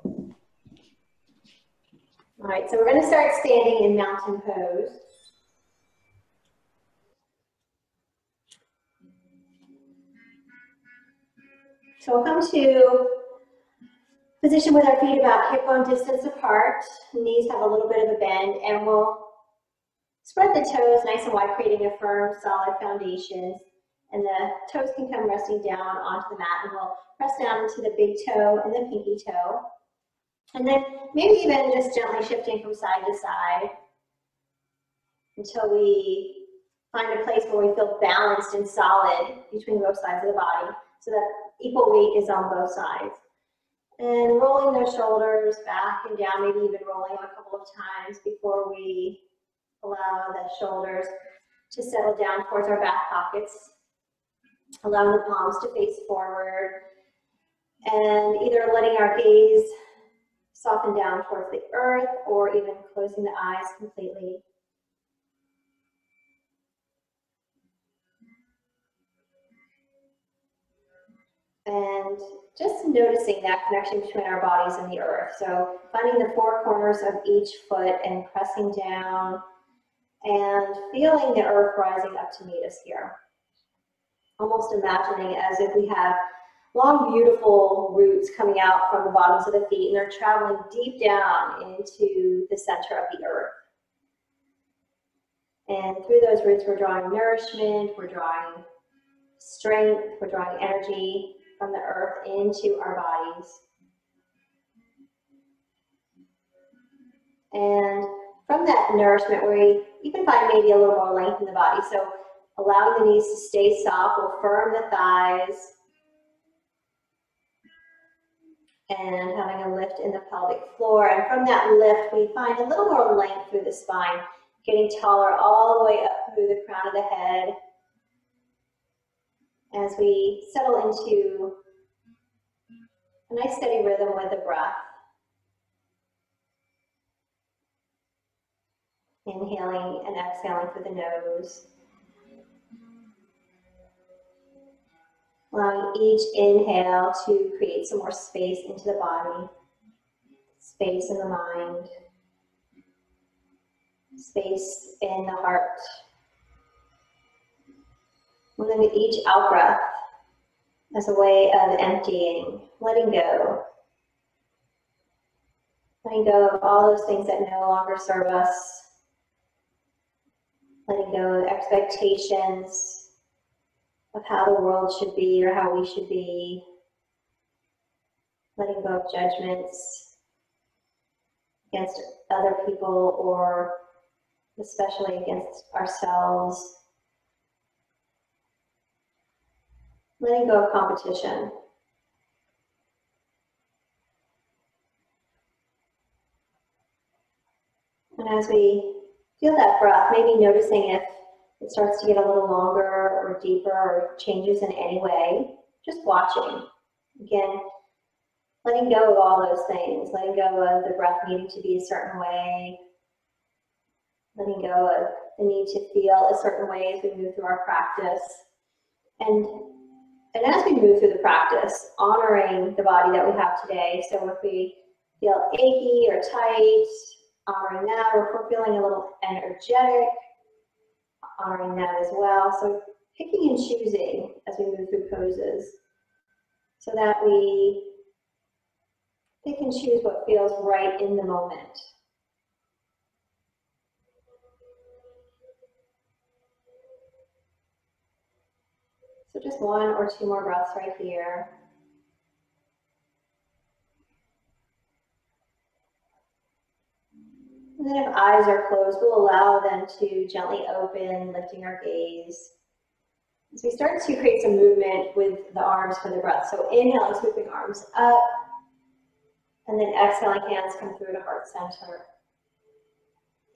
All right, so we're going to start standing in mountain pose. So we'll come to position with our feet about hip bone distance apart. Knees have a little bit of a bend, and we'll spread the toes nice and wide, creating a firm, solid foundation. And the toes can come resting down onto the mat, and we'll press down into the big toe and the pinky toe. And then maybe even just gently shifting from side to side until we find a place where we feel balanced and solid between both sides of the body, so that equal weight is on both sides. And rolling those shoulders back and down, maybe even rolling them a couple of times before we allow the shoulders to settle down towards our back pockets, allowing the palms to face forward, and either letting our gaze soften down towards the earth or even closing the eyes completely. And just noticing that connection between our bodies and the earth. So finding the four corners of each foot and pressing down and feeling the earth rising up to meet us here. Almost imagining as if we have long, beautiful roots coming out from the bottoms of the feet, and they're traveling deep down into the center of the earth. And through those roots, we're drawing nourishment, we're drawing strength, we're drawing energy from the earth into our bodies. And from that nourishment, you can find maybe a little more length in the body. So allowing the knees to stay soft, we'll firm the thighs. And having a lift in the pelvic floor. And from that lift, we find a little more length through the spine, getting taller all the way up through the crown of the head as we settle into a nice steady rhythm with the breath. Inhaling and exhaling through the nose. Allowing each inhale to create some more space into the body, space in the mind, space in the heart. And then with each out breath, as a way of emptying, letting go. Letting go of all those things that no longer serve us. Letting go of expectations of how the world should be or how we should be. Letting go of judgments against other people or especially against ourselves. Letting go of competition. And as we feel that breath, maybe noticing if it starts to get a little longer or deeper or changes in any way, just watching. Again, letting go of all those things, letting go of the breath needing to be a certain way, letting go of the need to feel a certain way as we move through our practice. And as we move through the practice, honoring the body that we have today. So if we feel achy or tight, honoring that, or if we're feeling a little energetic, honoring that as well. So picking and choosing as we move through poses so that we pick and choose what feels right in the moment. So just one or two more breaths right here. And then if eyes are closed, we'll allow them to gently open, lifting our gaze. As we start to create some movement with the arms for the breath. So inhaling, sweeping arms up, and then exhaling, hands come through to heart center.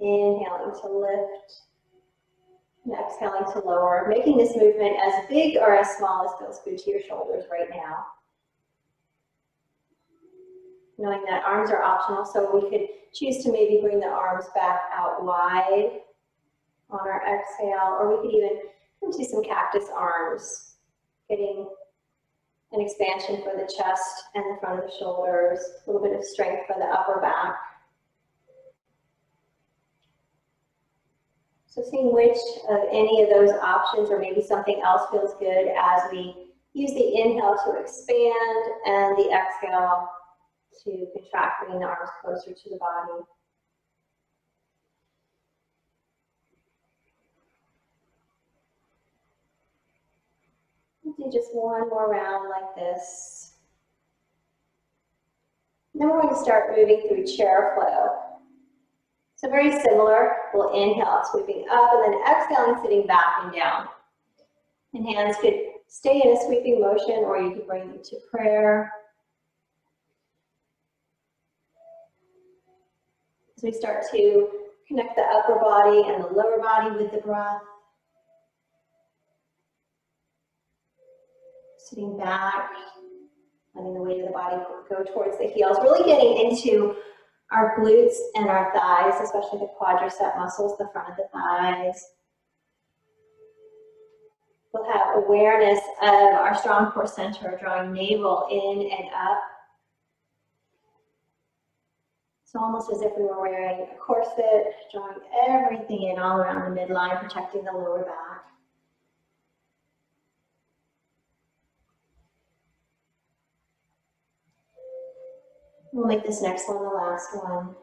Inhaling to lift, and exhaling to lower, making this movement as big or as small as feels good to your shoulders right now. Knowing that arms are optional, so we could choose to maybe bring the arms back out wide on our exhale, or we could even come to some cactus arms, getting an expansion for the chest and the front of the shoulders, a little bit of strength for the upper back. So seeing which of any of those options or maybe something else feels good as we use the inhale to expand and the exhale to contract, bringing the arms closer to the body. Do just one more round like this. And then we're going to start moving through chair flow. So very similar, we'll inhale, sweeping up, and then exhaling, sitting back and down. And hands could stay in a sweeping motion, or you could bring them to prayer. As we start to connect the upper body and the lower body with the breath. Sitting back, letting the weight of the body go towards the heels, really getting into our glutes and our thighs, especially the quadricep muscles, the front of the thighs. We'll have awareness of our strong core center, drawing navel in and up. So almost as if we were wearing a corset, drawing everything in all around the midline, protecting the lower back. We'll make this next one the last one.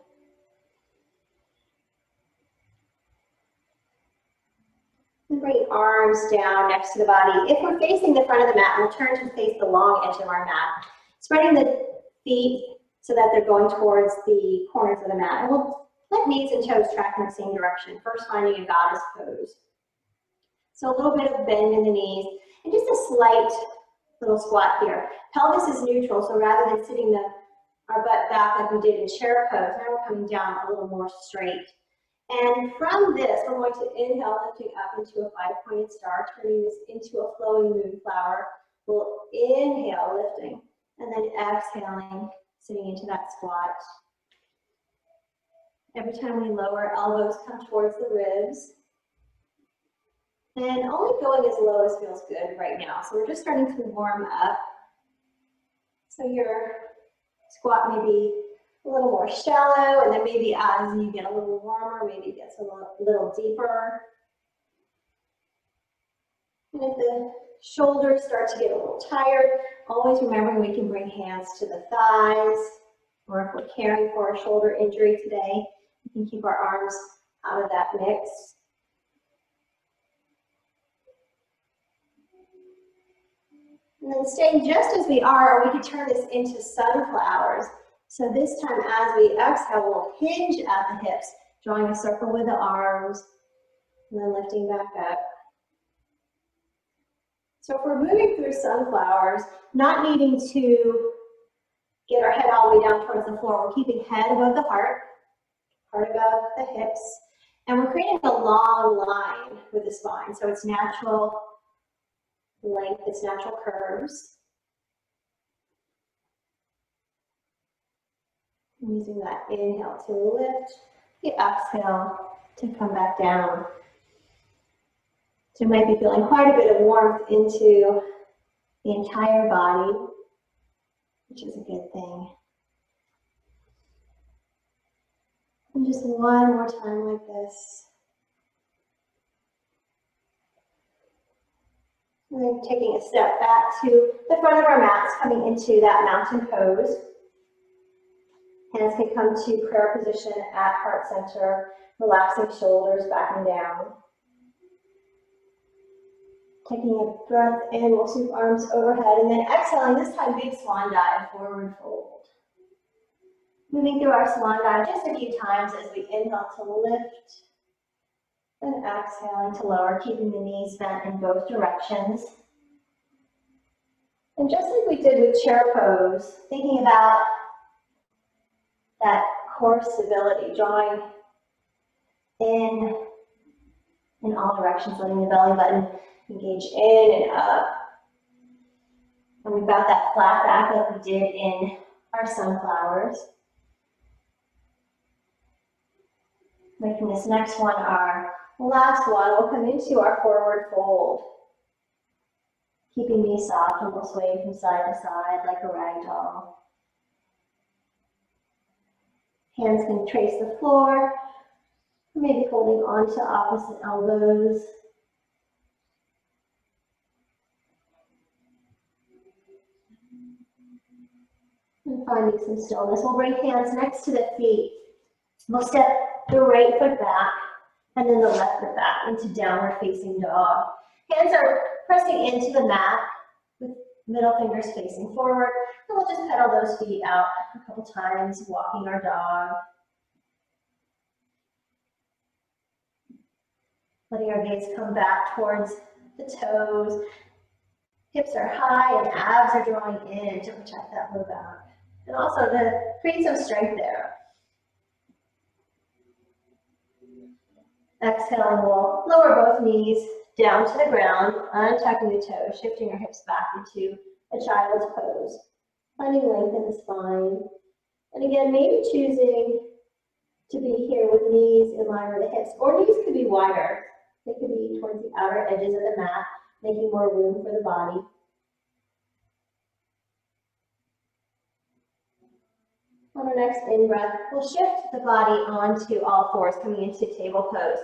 And bring arms down next to the body. If we're facing the front of the mat, we'll turn to face the long edge of our mat. Spreading the feet so that they're going towards the corners of the mat. And we'll let knees and toes track in the same direction, first finding a goddess pose. So a little bit of bend in the knees, and just a slight little squat here. Pelvis is neutral, so rather than sitting our butt back like we did in chair pose, now we're coming down a little more straight. And from this, we're going to inhale, lifting up into a 5-pointed star, turning this into a flowing moonflower. We'll inhale, lifting, and then exhaling, sitting into that squat. Every time we lower, elbows come towards the ribs. And only going as low as feels good right now. So we're just starting to warm up. So your squat may be a little more shallow, and then maybe as you get a little warmer, maybe it gets a little deeper. And if the shoulders start to get a little tired, always remembering we can bring hands to the thighs, or if we're caring for a shoulder injury today, we can keep our arms out of that mix. And then staying just as we are, we could turn this into sunflowers. So this time as we exhale, we'll hinge at the hips, drawing a circle with the arms, and then lifting back up. So if we're moving through sunflowers, not needing to get our head all the way down towards the floor, we're keeping head above the heart above the hips, and we're creating a long line with the spine. So it's natural length, it's natural curves. Using that inhale to lift, the exhale to come back down. So you might be feeling quite a bit of warmth into the entire body, which is a good thing. And just one more time like this. And then taking a step back to the front of our mats, coming into that mountain pose. Hands can come to prayer position at heart center, relaxing shoulders back and down. Taking a breath in, we'll sweep arms overhead, and then exhaling, this time big swan dive, forward fold. Moving through our swan dive just a few times as we inhale to lift, and exhaling to lower, keeping the knees bent in both directions. And just like we did with chair pose, thinking about that core stability, drawing in all directions, letting the belly button engage in and up. And we've got that flat back like we did in our sunflowers. Making this next one our last one, we'll come into our forward fold. keeping me soft and we'll sway from side to side like a rag doll. Hands can trace the floor, maybe holding on to opposite elbows. And finding some stillness. We'll bring hands next to the feet. We'll step the right foot back and then the left foot back into downward facing dog. Hands are pressing into the mat with middle fingers facing forward. And we'll just pedal those feet out a couple times, walking our dog. Letting our gaze come back towards the toes. Hips are high and abs are drawing in to protect that low back. And also to create some strength there. Exhaling, we'll lower both knees down to the ground, untucking the toes, shifting our hips back into a child's pose. Finding length in the spine. And again, maybe choosing to be here with knees in line with the hips. Or knees could be wider. They could be towards the outer edges of the mat, making more room for the body. On our next in-breath, we'll shift the body onto all fours, coming into table pose.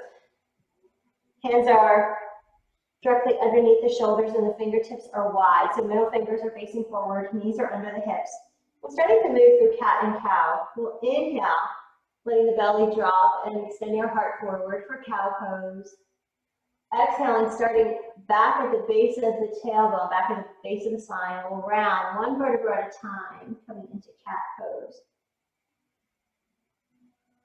Hands are directly underneath the shoulders and the fingertips are wide, so middle fingers are facing forward, knees are under the hips. We're starting to move through cat and cow. We'll inhale, letting the belly drop and extending our heart forward for cow pose. Exhaling, starting back at the base of the tailbone, back at the base of the spine, we'll round one vertebra at a time, coming into cat pose.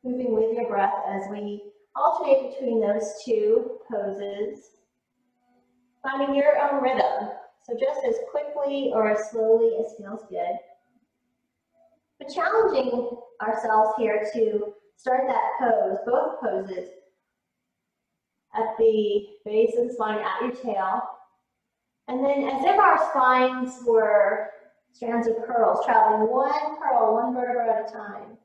Moving with your breath as we alternate between those two poses, finding your own rhythm. So just as quickly or as slowly as feels good. But challenging ourselves here to start that pose, both poses, at the base of the spine, at your tail. And then as if our spines were strands of pearls, traveling one pearl, one vertebra at a time.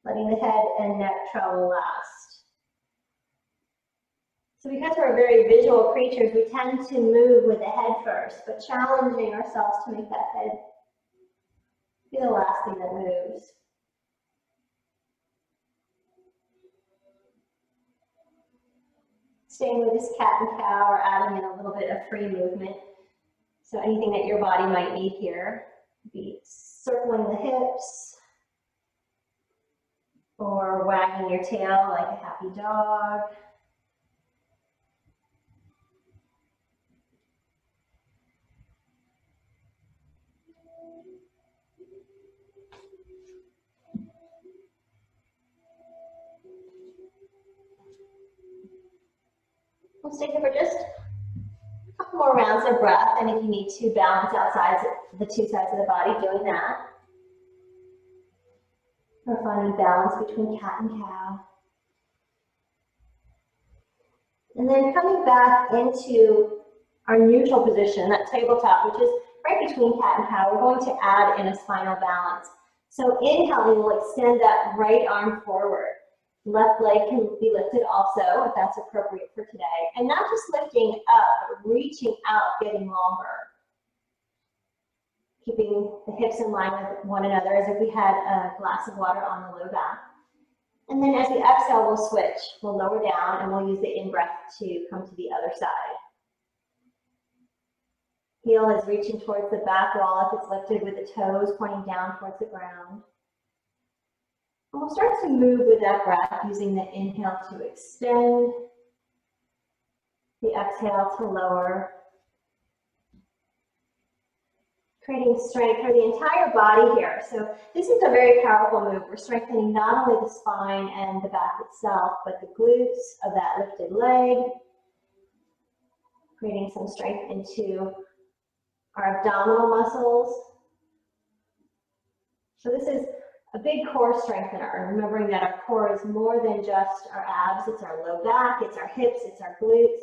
Letting the head and neck travel last. So because we're very visual creatures, we tend to move with the head first, but challenging ourselves to make that head be the last thing that moves. Staying with this cat and cow or adding in a little bit of free movement. So anything that your body might need here, be circling the hips, or wagging your tail like a happy dog. We'll stay here for just a couple more rounds of breath, and if you need to balance outside the two sides of the body, doing that. We're finding balance between cat and cow. And then coming back into our neutral position, that tabletop, which is right between cat and cow, we're going to add in a spinal balance. So inhaling, we'll extend that right arm forward. Left leg can be lifted also, if that's appropriate for today. And not just lifting up, but reaching out, getting longer. Keeping the hips in line with one another as if we had a glass of water on the low back. And then as we exhale, we'll switch. We'll lower down and we'll use the in-breath to come to the other side. Heel is reaching towards the back wall if it's lifted, with the toes pointing down towards the ground. And we'll start to move with that breath, using the inhale to extend, the exhale to lower. Creating strength for the entire body here. So this is a very powerful move. We're strengthening not only the spine and the back itself, but the glutes of that lifted leg. Creating some strength into our abdominal muscles. So this is a big core strengthener, remembering that our core is more than just our abs. It's our low back, it's our hips, it's our glutes.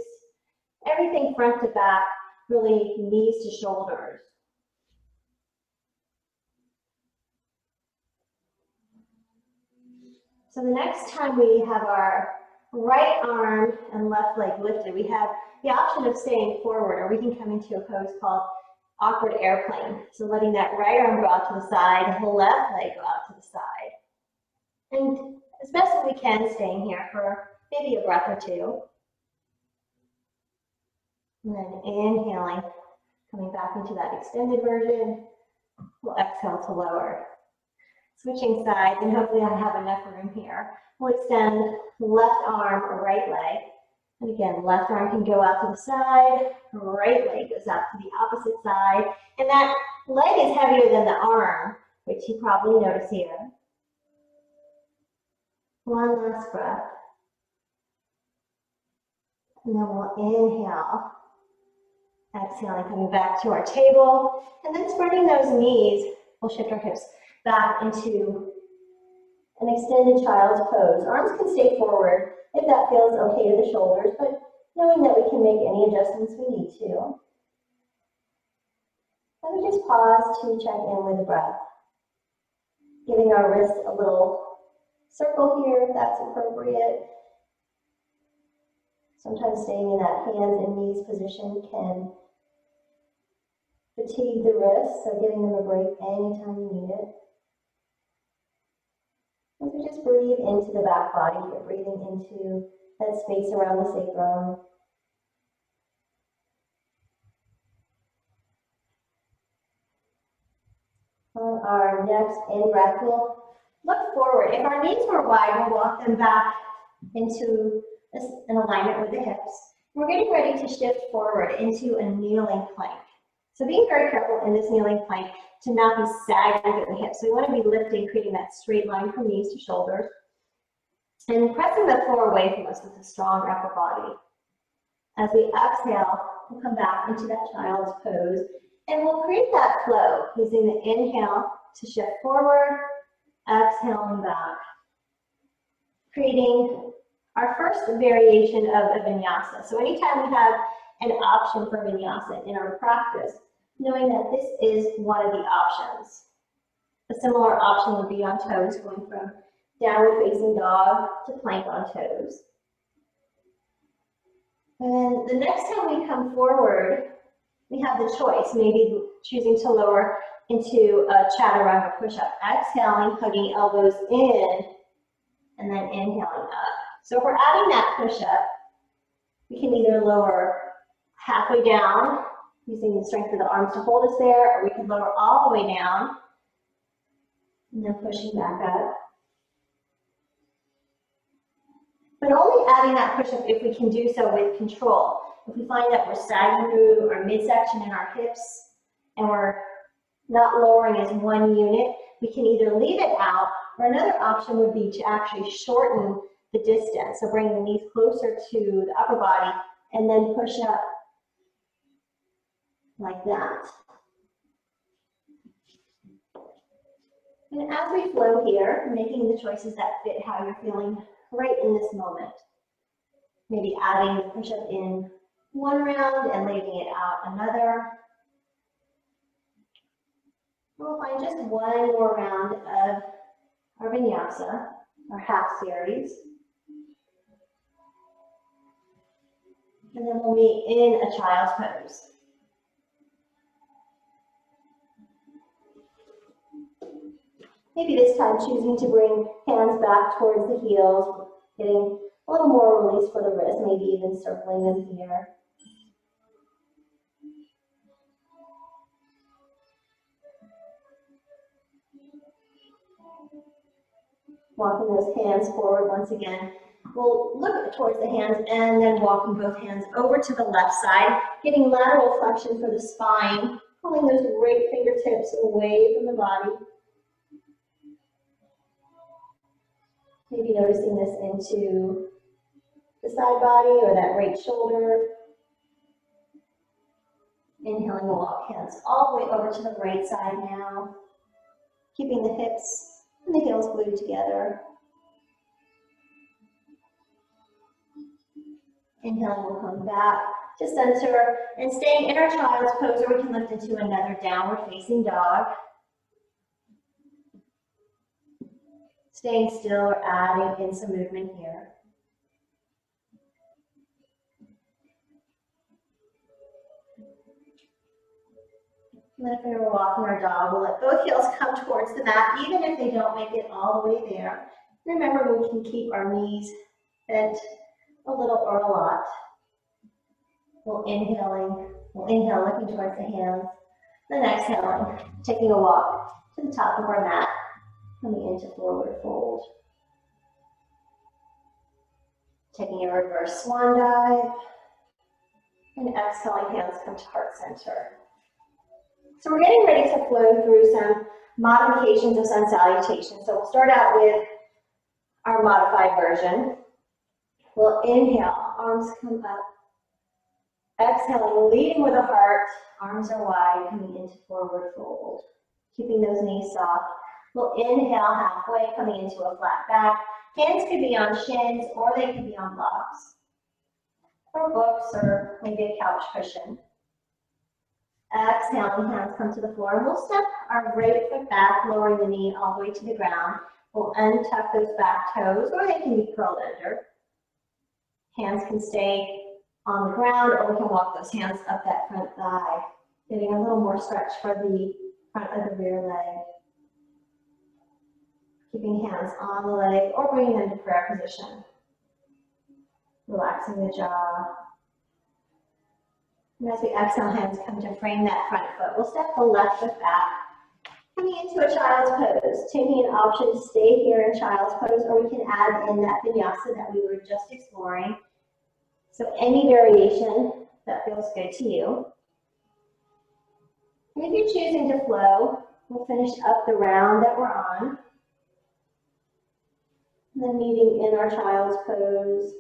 Everything front to back, really knees to shoulders. So the next time we have our right arm and left leg lifted, we have the option of staying forward, or we can come into a pose called awkward airplane. So letting that right arm go out to the side and the left leg go out to the side. And as best as we can, staying here for maybe a breath or two. And then inhaling, coming back into that extended version. We'll exhale to lower. Switching sides, and hopefully I have enough room here. We'll extend left arm or right leg. And again, left arm can go out to the side, right leg goes out to the opposite side. And that leg is heavier than the arm, which you probably notice here. One last breath. And then we'll inhale. Exhaling, coming back to our table. And then spreading those knees, we'll shift our hips back into an extended child's pose. Arms can stay forward if that feels okay to the shoulders, but knowing that we can make any adjustments we need to. And we just pause to check in with the breath. Giving our wrists a little circle here if that's appropriate. Sometimes staying in that hands and knees position can fatigue the wrists, so giving them a break anytime you need it. And so just breathe into the back body here, breathing into that space around the sacrum. On our next in-breath, we'll look forward. If our knees were wide, we'll walk them back into an alignment with the hips. We're getting ready to shift forward into a kneeling plank. So being very careful in this kneeling plank to not be sagging at the hips. So we want to be lifting, creating that straight line from knees to shoulders. And pressing the floor away from us with a strong upper body. As we exhale, we'll come back into that child's pose. And we'll create that flow using the inhale to shift forward, exhaling back. Creating our first variation of a vinyasa. So anytime we have an option for vinyasa in our practice, knowing that this is one of the options. A similar option would be on toes, going from downward facing dog to plank on toes. And the next time we come forward, we have the choice, maybe choosing to lower into a chaturanga push-up. Exhaling, hugging elbows in, and then inhaling up. So if we're adding that push-up, we can either lower halfway down, using the strength of the arms to hold us there, or we can lower all the way down, and then pushing back up. But only adding that push-up if we can do so with control. If we find that we're sagging through our midsection and our hips, and we're not lowering as one unit, we can either leave it out, or another option would be to actually shorten the distance. So bring the knees closer to the upper body, and then push up like that. And as we flow here, making the choices that fit how you're feeling right in this moment. Maybe adding the push-up in one round and leaving it out another. We'll find just one more round of our vinyasa, our half series. And then we'll meet in a child's pose. Maybe this time choosing to bring hands back towards the heels, getting a little more release for the wrist, maybe even circling them here. Walking those hands forward once again. We'll look towards the hands and then walking both hands over to the left side, getting lateral flexion for the spine, pulling those right fingertips away from the body. Maybe noticing this into the side body or that right shoulder. Inhaling, we'll walk hands all the way over to the right side now, keeping the hips and the heels glued together. Inhaling, we'll come back to center and staying in our child's pose, or we can lift into another downward facing dog. Staying still or adding in some movement here. And then if we were walking our dog, we'll let both heels come towards the mat, even if they don't make it all the way there. Remember, we can keep our knees bent a little or a lot. We'll inhale looking towards the hands. Then exhaling, taking a walk to the top of our mat, coming into forward fold. Taking a reverse swan dive, and exhaling, hands come to heart center. So we're getting ready to flow through some modifications of sun salutation. So we'll start out with our modified version. We'll inhale, arms come up. Exhaling, leading with a heart, arms are wide, coming into forward fold. Keeping those knees soft. We'll inhale halfway, coming into a flat back. Hands could be on shins or they could be on blocks, or books, or maybe a couch cushion. Exhaling, hands come to the floor, and we'll step our right foot back, lowering the knee all the way to the ground. We'll untuck those back toes, or they can be curled under. Hands can stay on the ground, or we can walk those hands up that front thigh, getting a little more stretch for the front of the rear leg. Keeping hands on the leg or bringing them to prayer position. Relaxing the jaw. And as we exhale, hands come to frame that front foot. We'll step the left foot back, coming into a child's pose, taking an option to stay here in child's pose, or we can add in that vinyasa that we were just exploring. So any variation that feels good to you. And if you're choosing to flow, we'll finish up the round that we're on. And then meeting in our child's pose.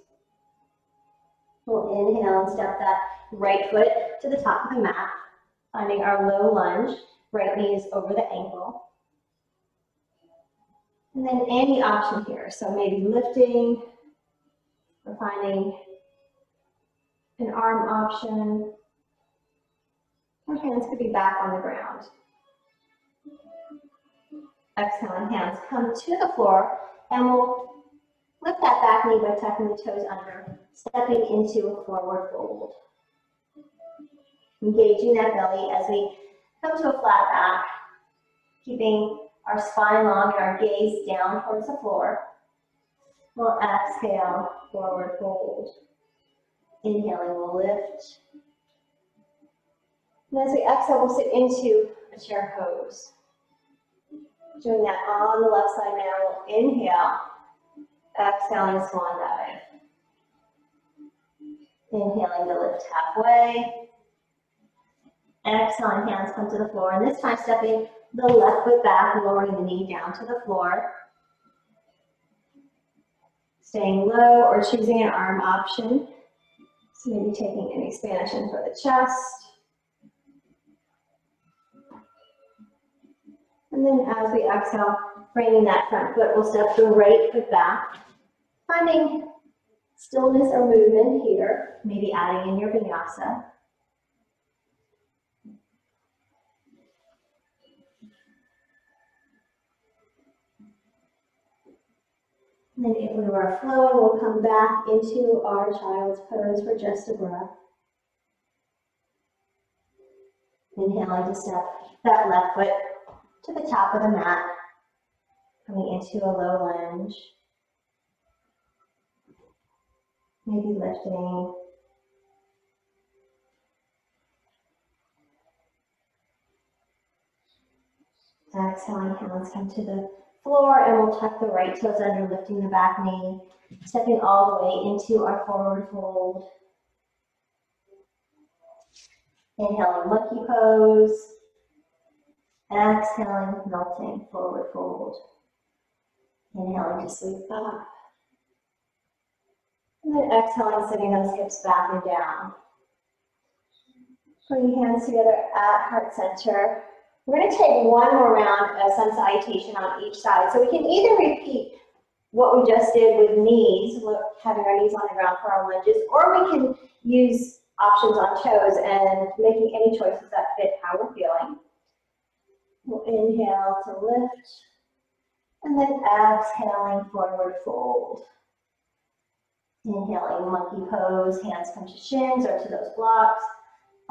We'll inhale and step that right foot to the top of the mat, finding our low lunge. Right knee is over the ankle. And then any option here. So maybe lifting, or finding an arm option, or hands could be back on the ground. Exhaling, hands come to the floor, and we'll lift that back knee by tucking the toes under, stepping into a forward fold. Engaging that belly as we come to a flat back, keeping our spine long and our gaze down towards the floor. We'll exhale, forward fold. Inhaling, we'll lift. And as we exhale, we'll sit into a chair pose. Doing that on the left side now. We'll inhale, exhaling, swan dive. Inhaling to lift halfway. Exhaling, hands come to the floor. And this time stepping the left foot back, lowering the knee down to the floor. Staying low or choosing an arm option. So maybe taking an expansion for the chest. And then as we exhale, framing that front foot, we'll step the right foot back, finding stillness or movement here, maybe adding in your vinyasa. And then if we were flowing, we'll come back into our child's pose for just a breath. Inhaling to step that left foot to the top of the mat, coming into a low lunge. Maybe lifting. Exhaling, hands come to the floor, and we'll tuck the right toes under, lifting the back knee, stepping all the way into our forward fold. Inhaling, monkey pose. Exhaling, melting, forward fold. Inhaling to sweep back. And then exhaling, sitting those hips back and down. Putting hands together at heart center. We're going to take one more round of sun salutation on each side. So we can either repeat what we just did with knees, having our knees on the ground for our lunges, or we can use options on toes and making any choices that fit how we're feeling. We'll inhale to lift, and then exhaling, forward fold. Inhaling, monkey pose, hands come to shins or to those blocks.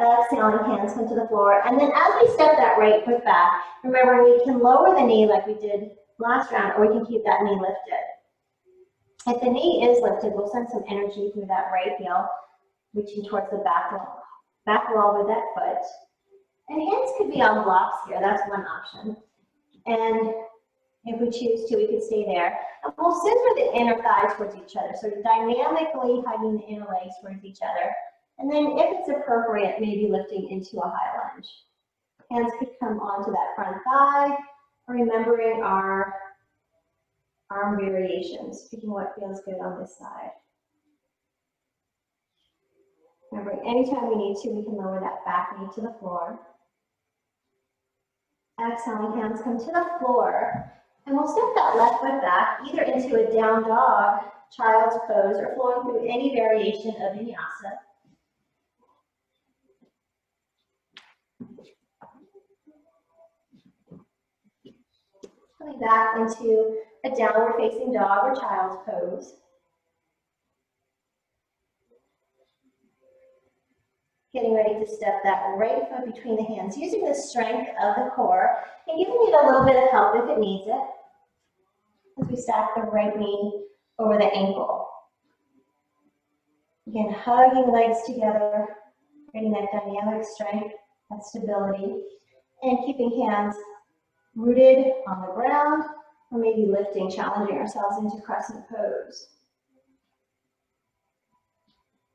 Exhaling, hands come to the floor. And then as we step that right foot back, remember we can lower the knee like we did last round, or we can keep that knee lifted. If the knee is lifted, we'll send some energy through that right heel, reaching towards the back wall with that foot. And hands could be on blocks here, that's one option. And if we choose to, we could stay there. And we'll center the inner thighs towards each other, so dynamically hugging the inner legs towards each other. And then if it's appropriate, maybe lifting into a high lunge. Hands could come onto that front thigh, remembering our arm variations, picking what feels good on this side. Remembering anytime we need to, we can lower that back knee to the floor. Exhaling, hands come to the floor. And we'll step that left foot back, either into a down dog, child's pose, or flowing through any variation of vinyasa. Coming back into a downward facing dog or child's pose. Getting ready to step that right foot between the hands, using the strength of the core and giving it a little bit of help if it needs it. As we stack the right knee over the ankle. Again, hugging legs together, creating that dynamic strength, that stability, and keeping hands rooted on the ground, or maybe lifting, challenging ourselves into crescent pose.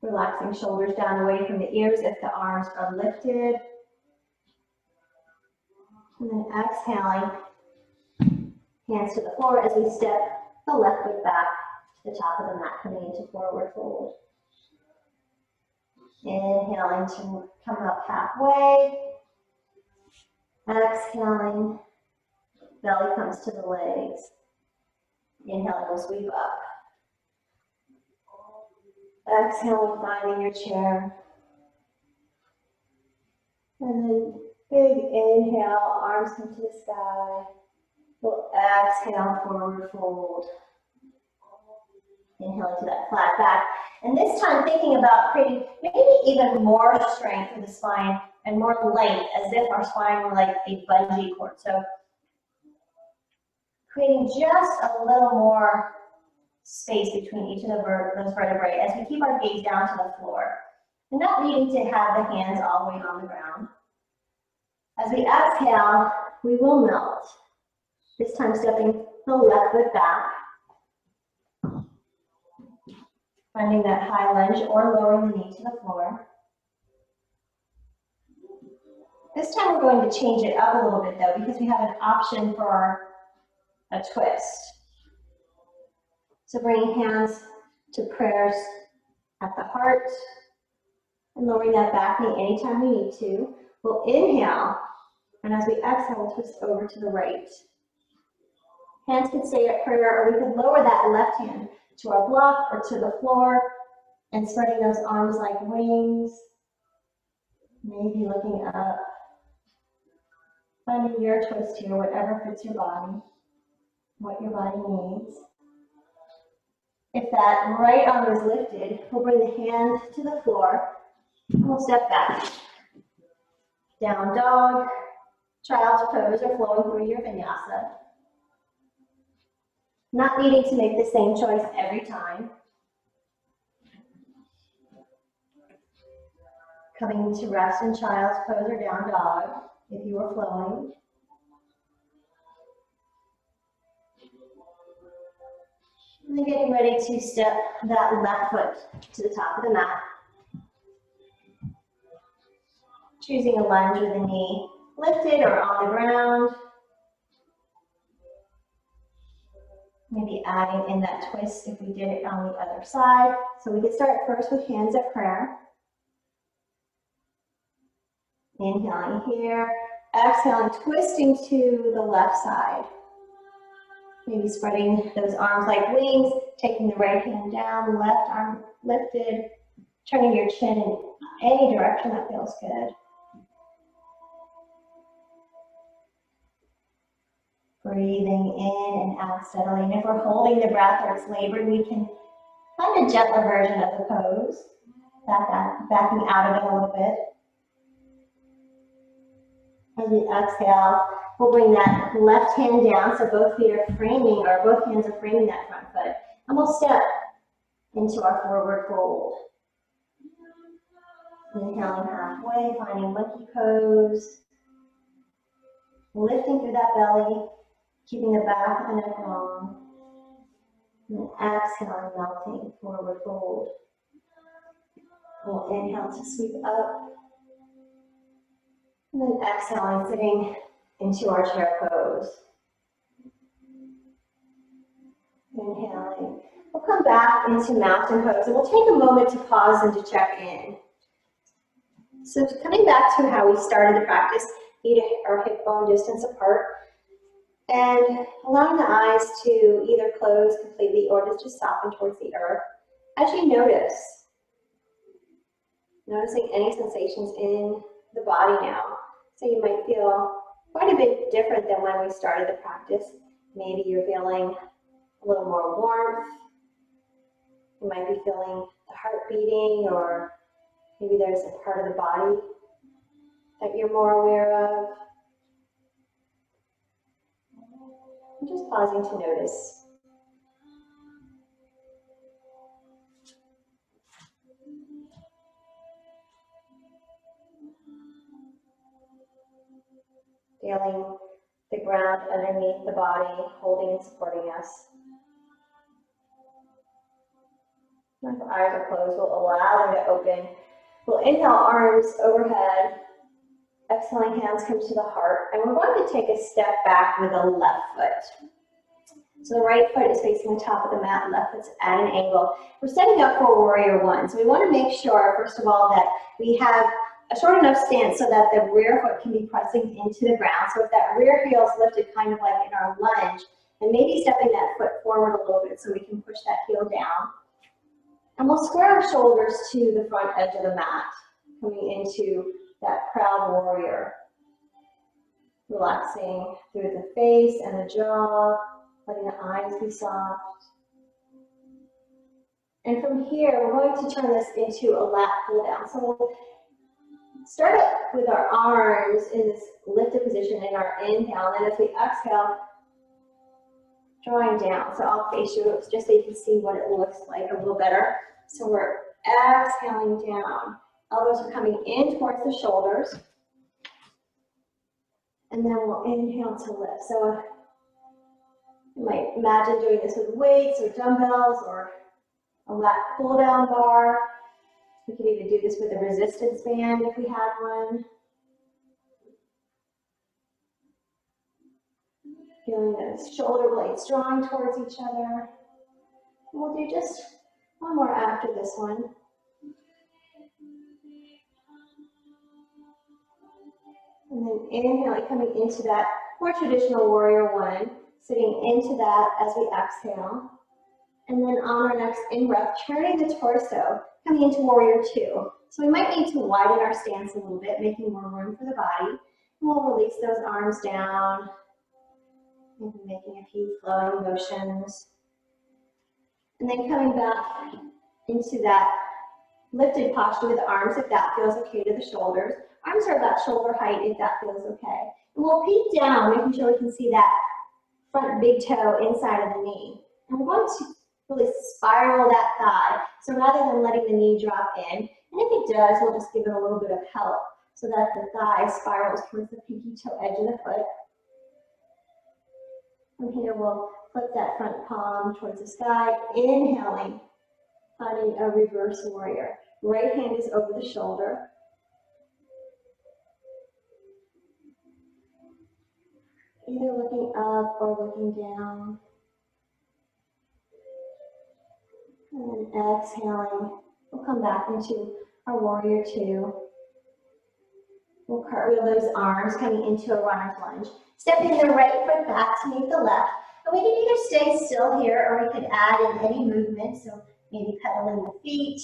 Relaxing shoulders down away from the ears if the arms are lifted. And then exhaling, hands to the floor as we step the left foot back to the top of the mat, coming into forward fold. Inhaling to come up halfway. Exhaling, belly comes to the legs. Inhaling, we'll sweep up. Exhaling, finding your chair. And then big inhale, arms come to the sky. We'll exhale, forward fold. Inhale to that flat back. And this time thinking about creating maybe even more strength for the spine and more length, as if our spine were like a bungee cord. So creating just a little more space between each of those vertebrae as we keep our gaze down to the floor. And not needing to have the hands all the way on the ground. As we exhale, we will melt. This time stepping the left foot back. Finding that high lunge or lowering the knee to the floor. This time we're going to change it up a little bit though, because we have an option for a twist. So bringing hands to prayers at the heart and lowering that back knee anytime we need to. We'll inhale, and as we exhale, we'll twist over to the right. Hands can stay at prayer, or we could lower that left hand to our block or to the floor and spreading those arms like wings. Maybe looking up. Finding your twist here, whatever fits your body, what your body needs. If that right arm is lifted, we'll bring the hand to the floor and we'll step back. Down dog, child's pose, or flowing through your vinyasa. Not needing to make the same choice every time. Coming to rest in child's pose or down dog if you are flowing. And then getting ready to step that left foot to the top of the mat. Choosing a lunge with the knee lifted or on the ground. Maybe adding in that twist if we did it on the other side. So we could start first with hands at prayer. Inhaling here, exhaling, twisting to the left side. Maybe spreading those arms like wings, taking the right hand down, left arm lifted, turning your chin in any direction that feels good. Breathing in and out steadily. And if we're holding the breath or it's labored, we can find a gentler version of the pose. Backing out of it a little bit. As we exhale, we'll bring that left hand down so both feet are framing, or both hands are framing that front foot. And we'll step into our forward fold. Inhaling halfway, finding monkey pose. Lifting through that belly, keeping the back of the neck long. And then exhaling, melting, forward fold. We'll inhale to sweep up. And then exhaling, sitting into our chair pose. Inhaling. We'll come back into mountain pose, and we'll take a moment to pause and to check in. So coming back to how we started the practice, feet are hip bone distance apart, and allowing the eyes to either close completely or just soften towards the earth. As you notice, noticing any sensations in the body now. So you might feel quite a bit different than when we started the practice. Maybe you're feeling a little more warmth. You might be feeling the heart beating, or maybe there's a part of the body that you're more aware of. I'm just pausing to notice. Feeling the ground underneath the body, holding and supporting us. If our eyes are closed, we'll allow them to open. We'll inhale, arms overhead. Exhaling, hands come to the heart. And we're going to take a step back with the left foot. So the right foot is facing the top of the mat, left foot's at an angle. We're setting up for warrior one. So we want to make sure, first of all, that we have a short enough stance so that the rear foot can be pressing into the ground. So if that rear heel is lifted kind of like in our lunge, and maybe stepping that foot forward a little bit so we can push that heel down. And we'll square our shoulders to the front edge of the mat, coming into that proud warrior. Relaxing through the face and the jaw, letting the eyes be soft. And from here, we're going to turn this into a lat pull down. So we'll start up with our arms in this lifted position in our inhale, and as we exhale, drawing down. So I'll face you just so you can see what it looks like a little better. So we're exhaling down. Elbows are coming in towards the shoulders. And then we'll inhale to lift. So you might imagine doing this with weights or dumbbells or a lat pull down bar. We could even do this with a resistance band if we had one. Feeling those shoulder blades drawing towards each other. We'll do just one more after this one. And then inhaling, coming into that more traditional warrior one, sitting into that as we exhale. And then on our next in-breath, turning the torso, coming into warrior two. So we might need to widen our stance a little bit, making more room for the body. And we'll release those arms down, maybe making a few flowing motions. And then coming back into that lifted posture with the arms, if that feels okay, to the shoulders. Arms are about shoulder height if that feels okay. And we'll peek down, making sure we can see that front big toe inside of the knee. And we're going to really spiral that thigh. So rather than letting the knee drop in, and if it does, we'll just give it a little bit of help so that the thigh spirals towards the pinky toe edge of the foot. From here, we'll flip that front palm towards the sky, inhaling, finding a reverse warrior. Right hand is over the shoulder. Either looking up or looking down. And then exhaling, we'll come back into our warrior two. We'll cartwheel those arms coming into a runner's lunge. Stepping the right foot back to meet the left. And we can either stay still here or we could add in any movement. So maybe pedaling the feet,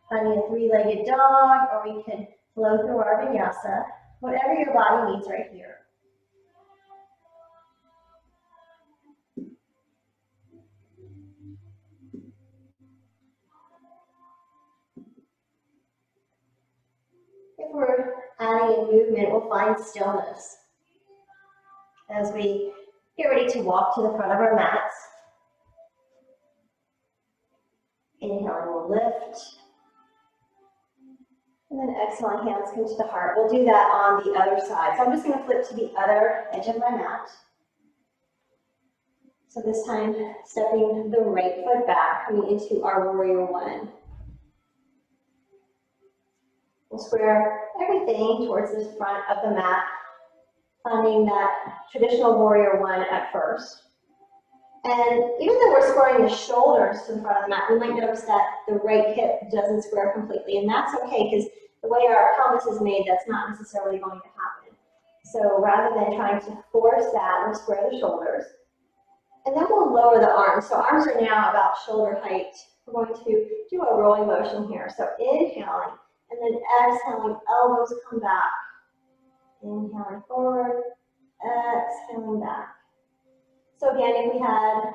finding a three-legged dog, or we could flow through our vinyasa. Whatever your body needs right here. If we're adding in movement, we'll find stillness as we get ready to walk to the front of our mats. Inhaling, we'll lift. And then exhaling, hands come to the heart. We'll do that on the other side. So I'm just going to flip to the other edge of my mat. So this time, stepping the right foot back, coming into our warrior one. We'll square everything towards the front of the mat, finding that traditional warrior one at first. And even though we're squaring the shoulders to the front of the mat, we might notice that the right hip doesn't square completely, and that's okay because the way our pelvis is made, that's not necessarily going to happen. So rather than trying to force that, we'll square the shoulders. And then we'll lower the arms. So arms are now about shoulder height. We're going to do a rolling motion here. So inhaling, and then exhaling, elbows come back. Inhaling forward, exhaling back. So again, if we had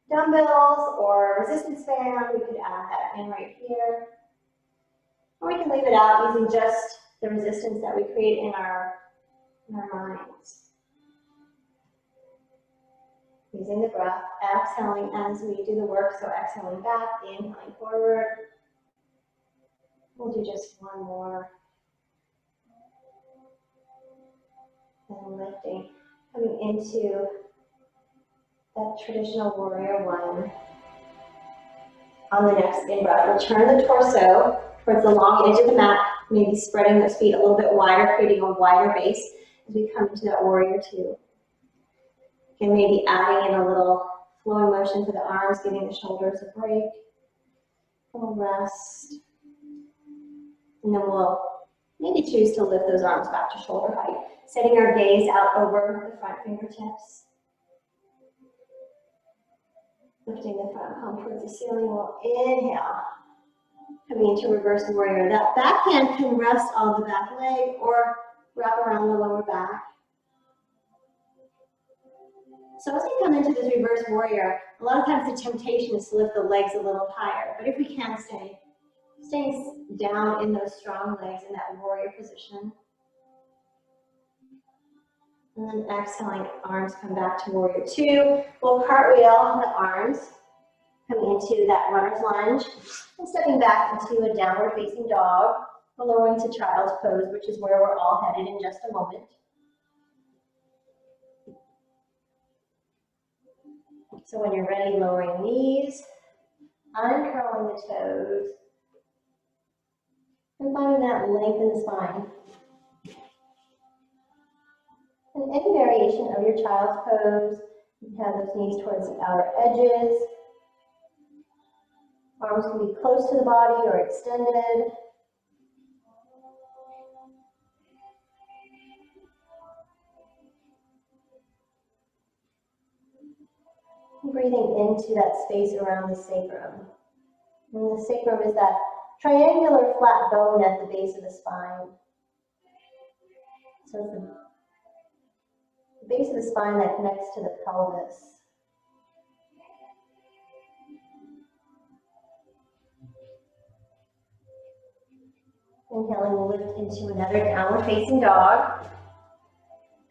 dumbbells or resistance band, we could add that in right here. Or we can leave it out using just the resistance that we create in our minds. Using the breath, exhaling as we do the work, so exhaling back, inhaling forward. We'll do just one more. And lifting, coming into that traditional warrior one. On the next in-breath, we'll turn the torso towards the long edge of the mat, maybe spreading those feet a little bit wider, creating a wider base as we come into that warrior two. And maybe adding in a little flowing motion to the arms, giving the shoulders a break. We'll rest. And then we'll maybe choose to lift those arms back to shoulder height, setting our gaze out over the front fingertips. Lifting the front palm towards the ceiling, we'll inhale. Coming into reverse warrior. That back hand can rest on the back leg or wrap around the lower back. So as we come into this reverse warrior, a lot of times the temptation is to lift the legs a little higher. But if we can stay down in those strong legs in that warrior position. And then exhaling, arms come back to warrior two. We'll cartwheel the arms, coming into that runner's lunge, and stepping back into a downward facing dog, lowering to child's pose, which is where we're all headed in just a moment. So when you're ready, lowering knees, uncurling the toes, and finding that length in the spine. And any variation of your child's pose, you have those knees towards the outer edges. Arms can be close to the body or extended. Breathing into that space around the sacrum. And the sacrum is that triangular flat bone at the base of the spine. So it's the base of the spine that connects to the pelvis. Inhaling, we'll lift into another downward facing dog.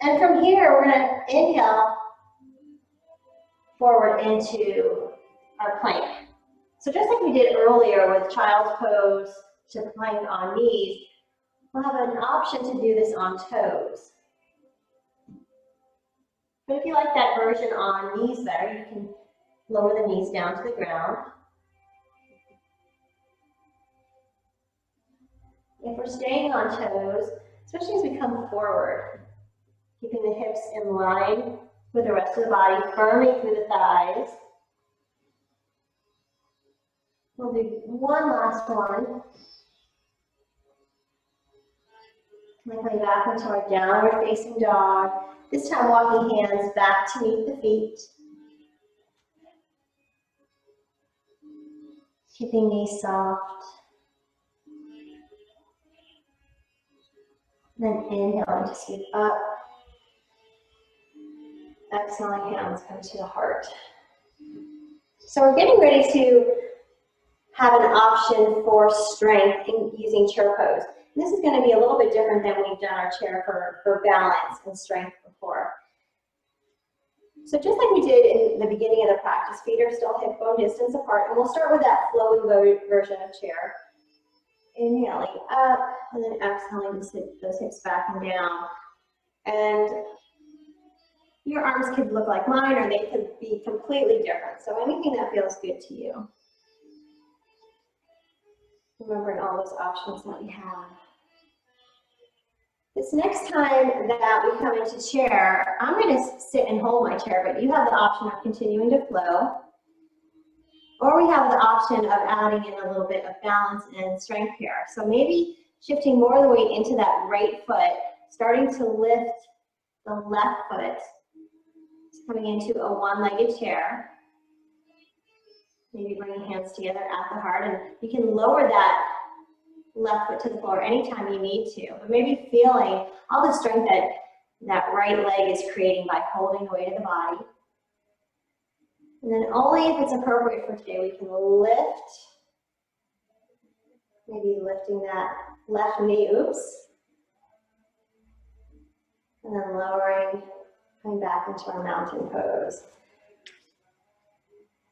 And from here, we're going to inhale forward into our plank. So just like we did earlier with child's pose to plank on knees, we'll have an option to do this on toes. But if you like that version on knees better, you can lower the knees down to the ground. If we're staying on toes, especially as we come forward, keeping the hips in line with the rest of the body, firming through the thighs. We'll do one last one. And coming back into our downward facing dog. This time walking hands back to meet the feet. Keeping knees soft. Then inhaling to scoop up. Exhaling, hands come to the heart. So we're getting ready to have an option for strength in using chair pose. This is going to be a little bit different than we've done our chair for balance and strength before. So just like we did in the beginning of the practice, feet are still hip bone distance apart, and we'll start with that flowy version of chair. Inhaling up, and then exhaling to sit those hips back and down. And your arms could look like mine, or they could be completely different. So anything that feels good to you. Remembering all those options that we have. This next time that we come into chair, I'm going to sit and hold my chair, but you have the option of continuing to flow. Or we have the option of adding in a little bit of balance and strength here. So maybe shifting more of the weight into that right foot, starting to lift the left foot, coming into a one-legged chair. Maybe bringing hands together at the heart, and you can lower that left foot to the floor anytime you need to, but maybe feeling all the strength that that right leg is creating by holding the weight of the body. And then only if it's appropriate for today, we can lift, maybe lifting that left knee, oops, and then lowering, coming back into our mountain pose.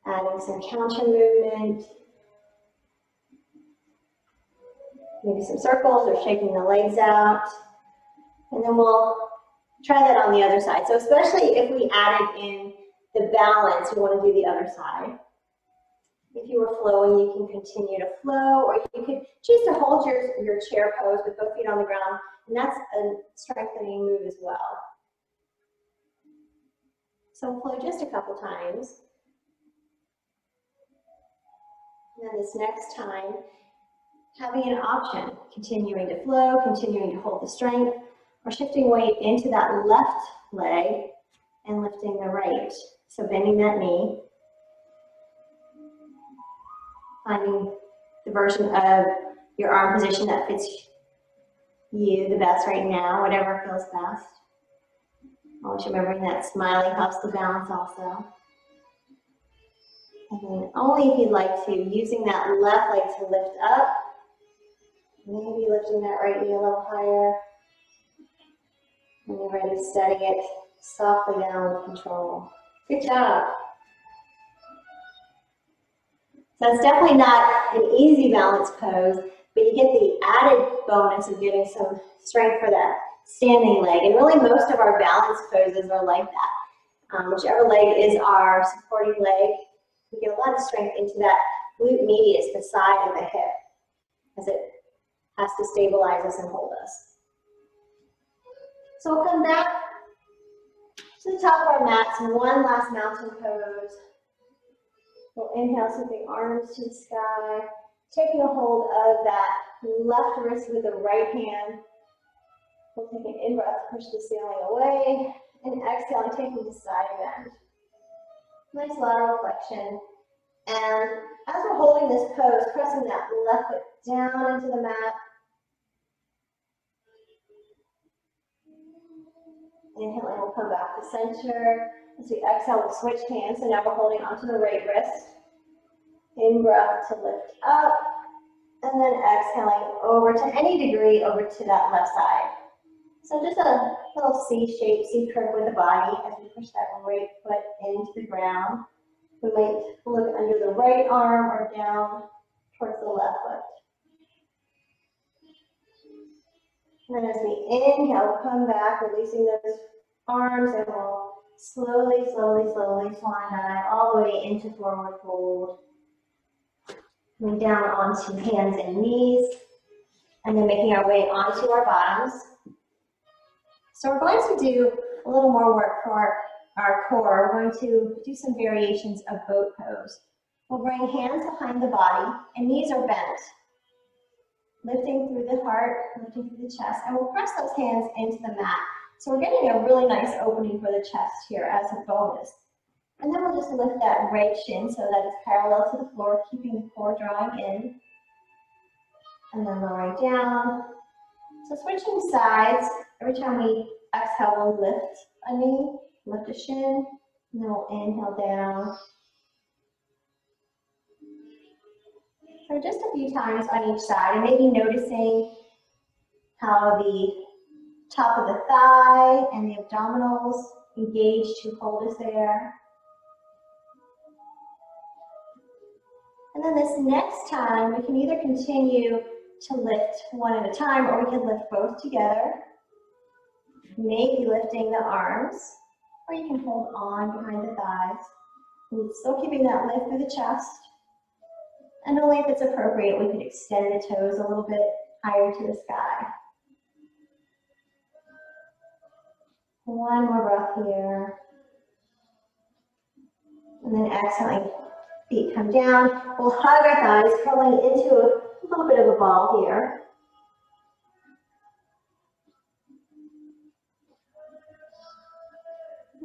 Adding some counter movement, maybe some circles or shaking the legs out. And then we'll try that on the other side. So especially if we added in the balance, we want to do the other side. If you were flowing, you can continue to flow, or you could choose to hold your chair pose with both feet on the ground, and that's a strengthening move as well. So flow just a couple times. And then this next time, having an option, continuing to flow, continuing to hold the strength, or shifting weight into that left leg and lifting the right. So bending that knee, finding the version of your arm position that fits you the best right now, whatever feels best. Always remembering that smiling helps the balance also. And then only if you'd like to, using that left leg to lift up, maybe lifting that right knee a little higher. When you're ready, setting it softly down with control. Good job. So it's definitely not an easy balance pose, but you get the added bonus of getting some strength for that standing leg. And really most of our balance poses are like that. Whichever leg is our supporting leg, we get a lot of strength into that glute medius, the side of the hip, as it has to stabilize us and hold us. So we'll come back to the top of our mats, and one last mountain pose. We'll inhale, sweeping arms to the sky, taking a hold of that left wrist with the right hand. We'll take an in-breath, push the ceiling away, and exhale, taking the side bend. Nice lateral flexion. And as we're holding this pose, pressing that left foot down into the mat. Inhaling, we'll come back to center. As we exhale, we'll switch hands. So now we're holding onto the right wrist. In-breath to lift up. And then exhaling over to any degree over to that left side. So just a little C shape, C curve with the body as we push that right foot into the ground. We might look under the right arm or down towards the left foot. And then as we inhale, come back, releasing those arms, and we'll slowly, slowly, slowly swan dive all the way into forward fold. Coming down onto hands and knees, and then making our way onto our bottoms. So we're going to do a little more work for our core. We're going to do some variations of boat pose. We'll bring hands behind the body, and knees are bent. Lifting through the heart, lifting through the chest, and we'll press those hands into the mat. So we're getting a really nice opening for the chest here as a bonus. And then we'll just lift that right shin so that it's parallel to the floor, keeping the core drawing in. And then lowering down. So switching sides, every time we exhale, we'll lift a knee, lift a shin, and then we'll inhale down. So just a few times on each side, and maybe noticing how the top of the thigh and the abdominals engage to hold us there. And then this next time, we can either continue to lift one at a time, or we can lift both together. Maybe lifting the arms, or you can hold on behind the thighs. And still keeping that lift through the chest. And only if it's appropriate, we could extend the toes a little bit higher to the sky. One more breath here. And then exhaling, feet come down. We'll hug our thighs, curling into a little bit of a ball here.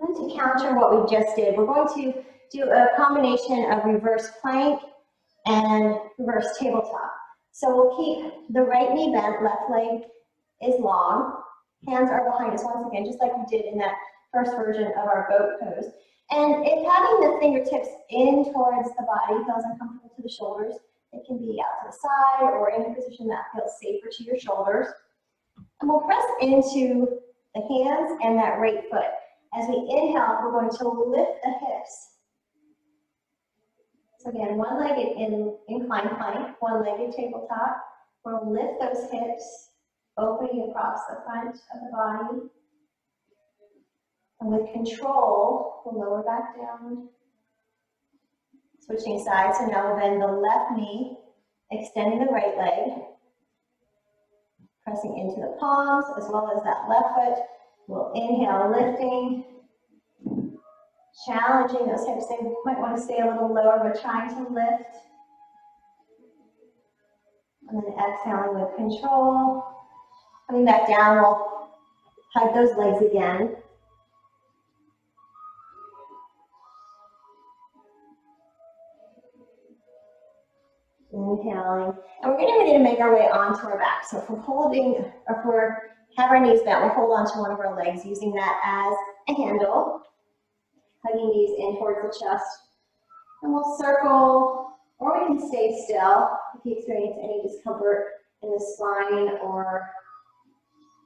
And to counter what we just did, we're going to do a combination of reverse plank and reverse tabletop. So we'll keep the right knee bent, left leg is long. Hands are behind us once again, just like we did in that first version of our boat pose. And if having the fingertips in towards the body feels uncomfortable to the shoulders, it can be out to the side or in a position that feels safer to your shoulders. And we'll press into the hands and that right foot. As we inhale, we're going to lift the hips. So again, one-legged incline plank, one-legged tabletop. We'll lift those hips, opening across the front of the body. And with control, we'll lower back down. Switching sides, so now we'll bend the left knee, extending the right leg. Pressing into the palms, as well as that left foot. We'll inhale, lifting. Challenging those hips. They might want to stay a little lower, but trying to lift. And then exhaling with control. Coming back down, we'll hug those legs again. Inhaling. And we're going to need to make our way onto our back. So if we're holding, or if we have our knees bent, we'll hold onto one of our legs, using that as a handle. Hugging knees in towards the chest. And we'll circle, or we can stay still if you experience any discomfort in the spine or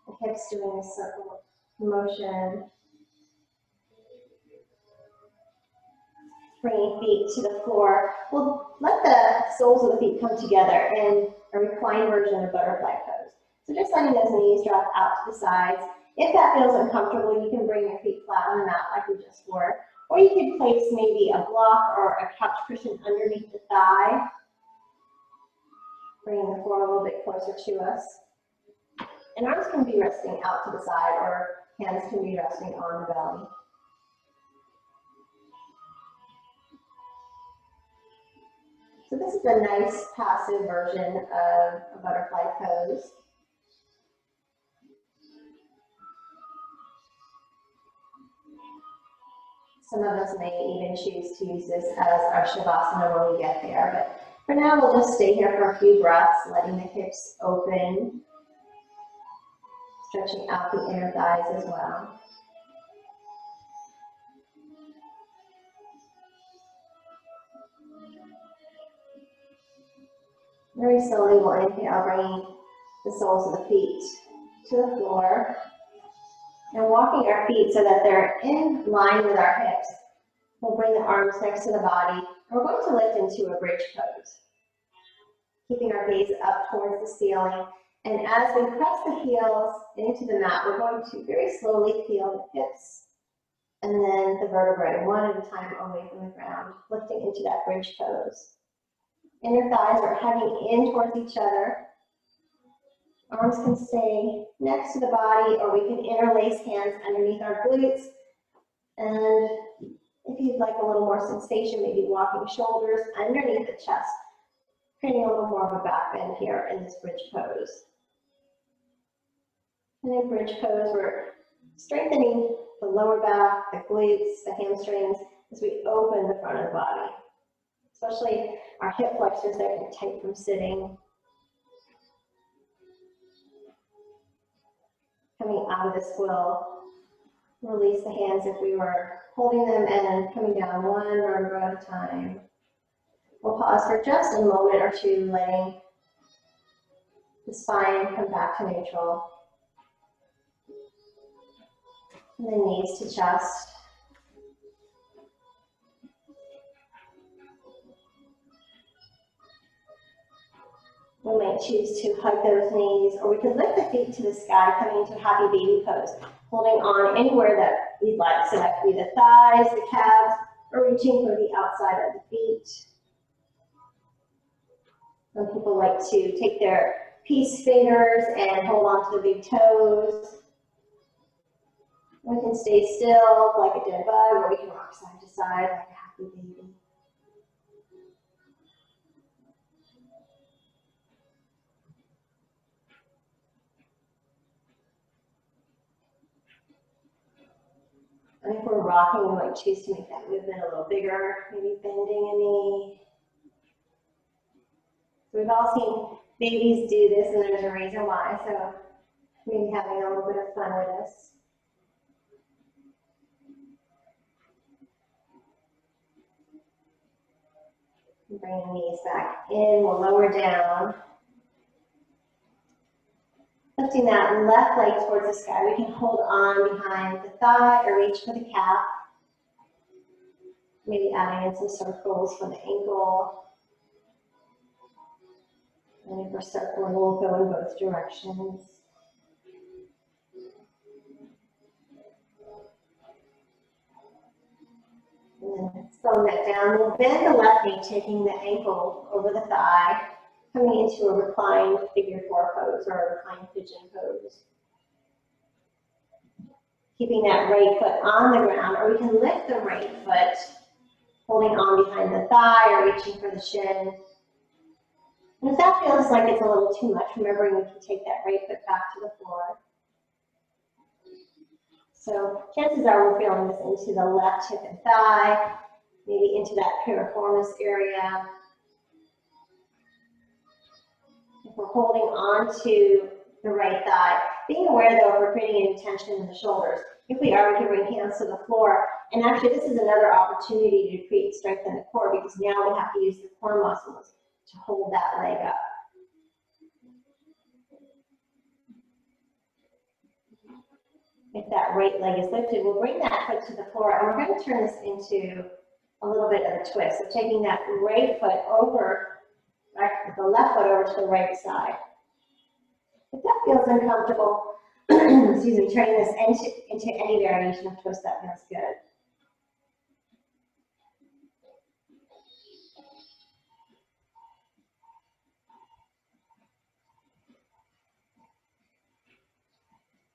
the hips doing a circle motion. Bringing feet to the floor. We'll let the soles of the feet come together in a reclined version of butterfly pose. So just letting those knees drop out to the sides. If that feels uncomfortable, you can bring your feet flat on the mat like we just were. Or you could place maybe a block or a couch cushion underneath the thigh. Bringing the floor a little bit closer to us. And arms can be resting out to the side, or hands can be resting on the belly. So this is a nice passive version of a butterfly pose. Some of us may even choose to use this as our Shavasana when we get there, but for now we'll just stay here for a few breaths, letting the hips open, stretching out the inner thighs as well. Very slowly we'll inhale, bringing the soles of the feet to the floor. And walking our feet so that they're in line with our hips. We'll bring the arms next to the body, and we're going to lift into a bridge pose. Keeping our gaze up towards the ceiling. And as we press the heels into the mat, we're going to very slowly peel the hips and then the vertebrae, one at a time away from the ground, lifting into that bridge pose. Inner thighs are hugging in towards each other. Arms can stay next to the body, or we can interlace hands underneath our glutes. And if you'd like a little more sensation, maybe walking shoulders underneath the chest, creating a little more of a back bend here in this bridge pose. And in bridge pose, we're strengthening the lower back, the glutes, the hamstrings, as we open the front of the body. Especially our hip flexors that get tight from sitting. Coming out of this, we'll release the hands if we were holding them, and coming down one vertebra at a time. We'll pause for just a moment or two, letting the The spine come back to neutral. And the knees to chest. We might choose to hug those knees, or we can lift the feet to the sky, coming into happy baby pose, holding on anywhere that we'd like. So that could be the thighs, the calves, or reaching for the outside of the feet. Some people like to take their peace fingers and hold on to the big toes. We can stay still like a dead bug, or we can rock side to side like a happy baby. And if we're rocking, we might choose to make that movement a little bigger, maybe bending a knee. So we've all seen babies do this, and there's a reason why, so maybe having a little bit of fun with this. Bring the knees back in, we'll lower down. Lifting that left leg towards the sky, we can hold on behind the thigh or reach for the calf. Maybe adding in some circles for the ankle. And if we're circling, we'll go in both directions. And then slowing that down, we'll bend the left knee, taking the ankle over the thigh, coming into a reclined figure four pose or a reclined pigeon pose. Keeping that right foot on the ground, or we can lift the right foot, holding on behind the thigh or reaching for the shin. And if that feels like it's a little too much, remembering we can take that right foot back to the floor. So chances are we're feeling this into the left hip and thigh, maybe into that piriformis area. If we're holding on to the right thigh, being aware though if we're creating any tension in the shoulders. If we are, we can bring hands to the floor. And actually this is another opportunity to create strength in the core, because now we have to use the core muscles to hold that leg up. If that right leg is lifted, we'll bring that foot to the floor, and we're going to turn this into a little bit of a twist. So taking that right foot over, the left foot over to the right side. If that feels uncomfortable, excuse me, turning this into any variation of twist that feels good.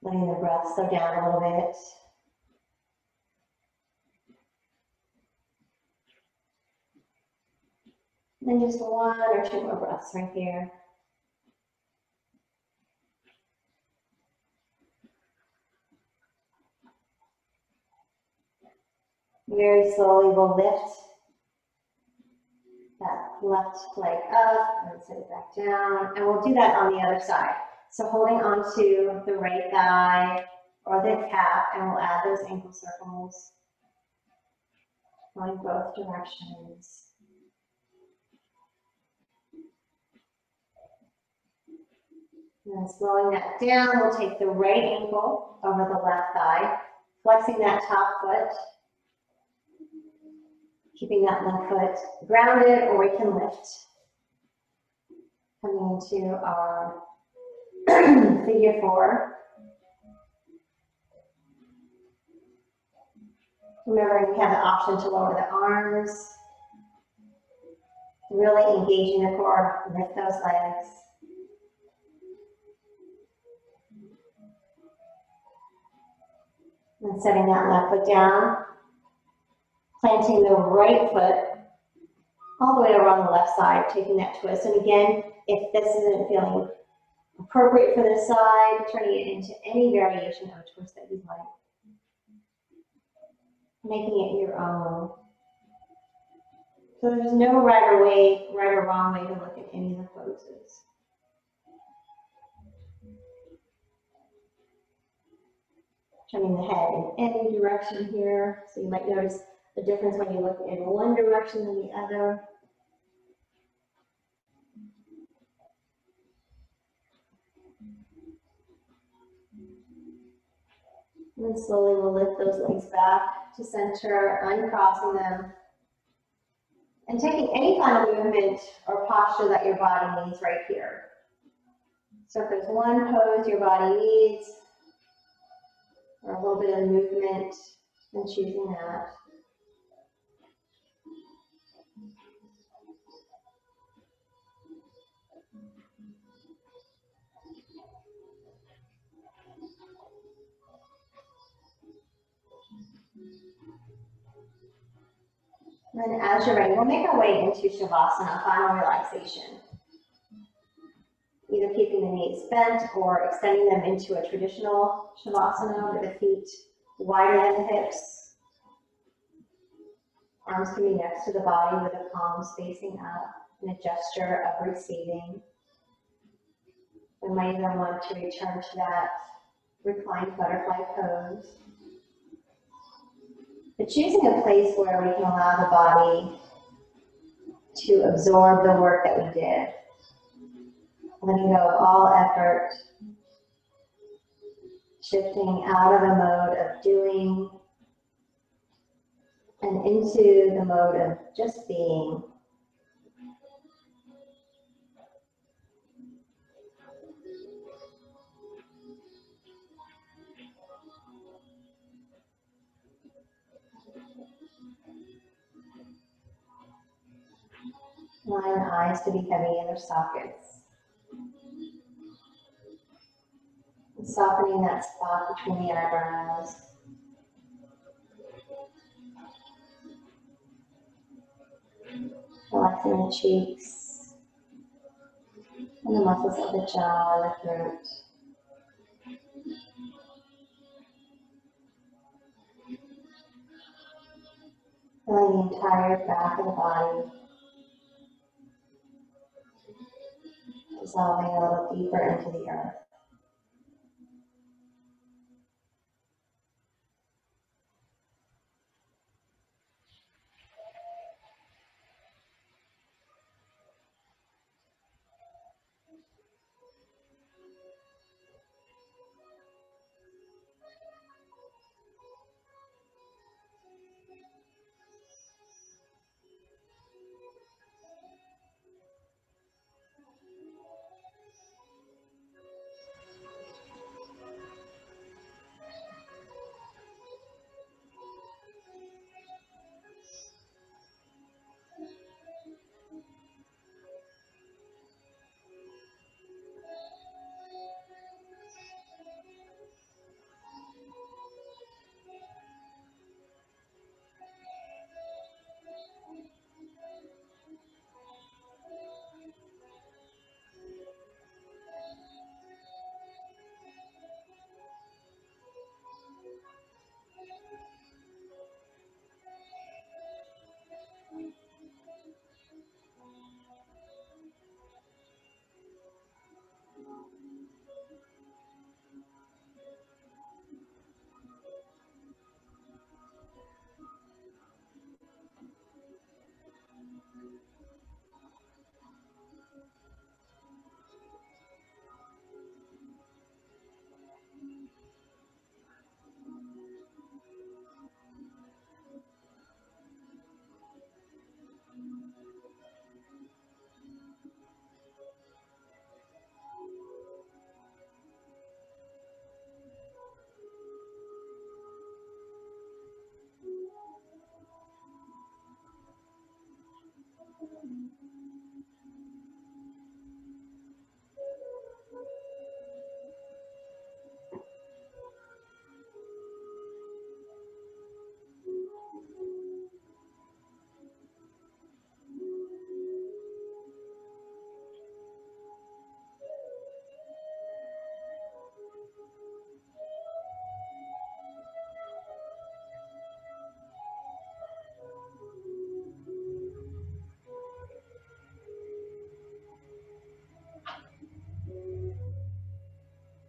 Letting the breath slow down a little bit. And then just one or two more breaths right here. Very slowly we'll lift that left leg up and set it back down. And we'll do that on the other side. So holding on to the right thigh or the calf, and we'll add those ankle circles going both directions. And then slowing that down, we'll take the right ankle over the left thigh, flexing that top foot, keeping that left foot grounded, or we can lift. Coming into our figure four. Remembering we have the option to lower the arms, really engaging the core, lift those legs. And setting that left foot down, planting the right foot all the way over on the left side, taking that twist. And again, if this isn't feeling appropriate for this side, turning it into any variation of a twist that you'd like. Making it your own. So there's no right or wrong way to look at any of the poses. Turning the head in any direction here. So you might notice the difference when you look in one direction than the other. And then slowly we'll lift those legs back to center, uncrossing them. And taking any kind of movement or posture that your body needs right here. So if there's one pose your body needs, or a little bit of movement, then choosing that. And then as you're ready, we'll make our way into Shavasana, final relaxation. Either keeping the knees bent or extending them into a traditional Shavasana with the feet wider than the hips. Arms can be next to the body with the palms facing up in a gesture of receiving. We might even want to return to that reclined butterfly pose. But choosing a place where we can allow the body to absorb the work that we did. Letting go of all effort. Shifting out of the mode of doing and into the mode of just being. Allowing the eyes to be heavy in their sockets. And softening that spot between the eyebrows. Relaxing the cheeks and the muscles of the jaw and the throat. Feeling the entire back of the body. Dissolving a little deeper into the earth.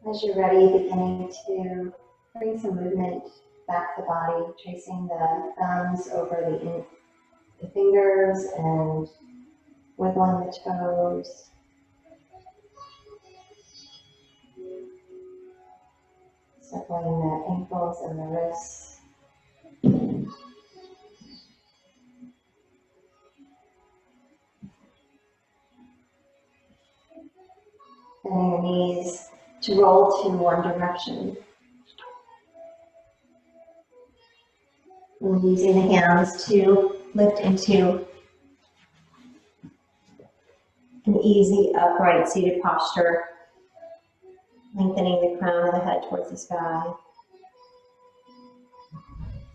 As you're ready, beginning to bring some movement back to the body, tracing the thumbs over the fingers and wiggling the toes. Circling the ankles. ankles and the wrists. Bending the knees to roll to one direction. And using the hands to lift into an easy upright seated posture, lengthening the crown of the head towards the sky.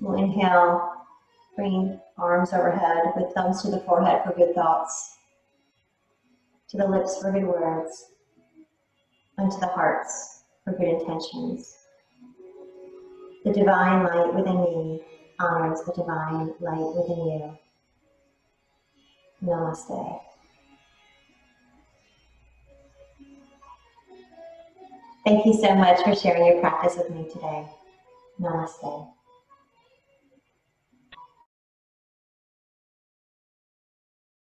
We'll inhale, bring arms overhead with thumbs to the forehead for good thoughts, to the lips for good words, and to the hearts for good intentions. The divine light within me honors the divine light within you. Namaste. Thank you so much for sharing your practice with me today. Namaste.